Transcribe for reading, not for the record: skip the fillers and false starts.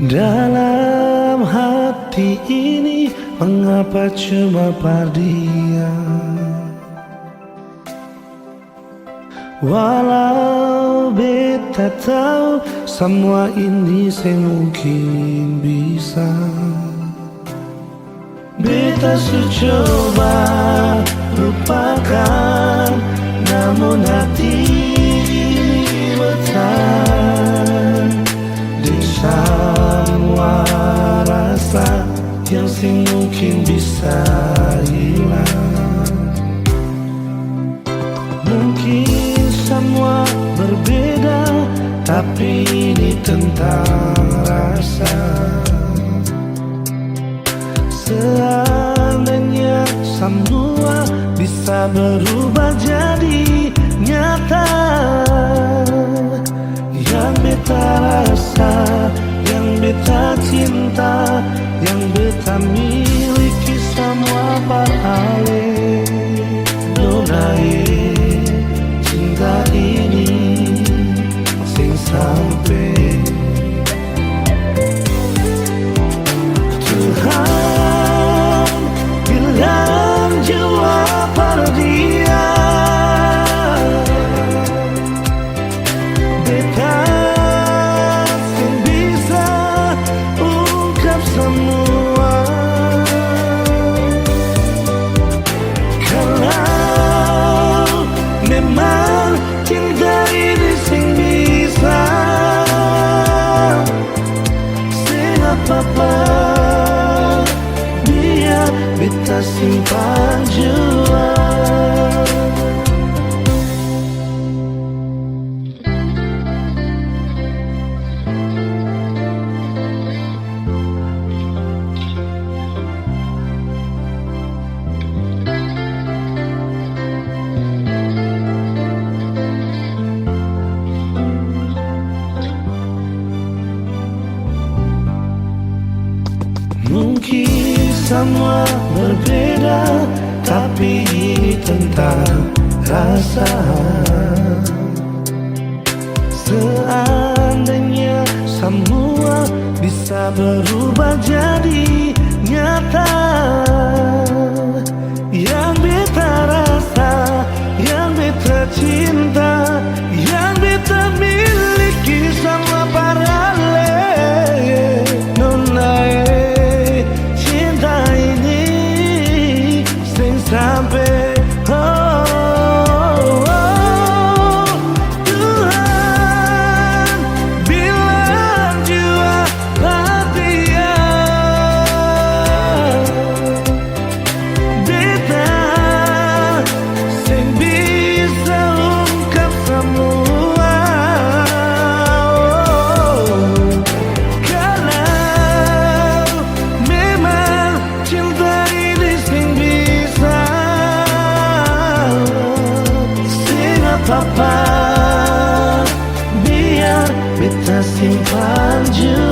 Dalam hati ini mengapa cuma berdiam? Walau beta tahu semua ini semungkin bisa. Beta coba lupakan, namun hati bertahan di semua rasa yang mungkin bisa hilang. Mungkin semua berbeda, tapi ini tentang rasa. Seandainya semua bisa berubah jadi nyata, yang beta rasa, yang beta cinta, yang beta miliki semua beralih. Donai cinta ini sing sampai Tuhan bilang jawab pada dia. Beta sing bisa ungkap semua. Kalau memang cinta ini sing bisa, sing apa-apa biar beta simpan jua. Mungkin semua berbeda, tapi ini tentang rasa. Seandainya semua bisa berubah jadi nyata, yang beta rasa, yang beta cinta, yang beta miliki sama paralel. Nonai sampai Tuhan bilang jua dia. Beta sing bisa ungkap semua. Kalau memang cinta ini sing bisa, apa biar beta simpan jua.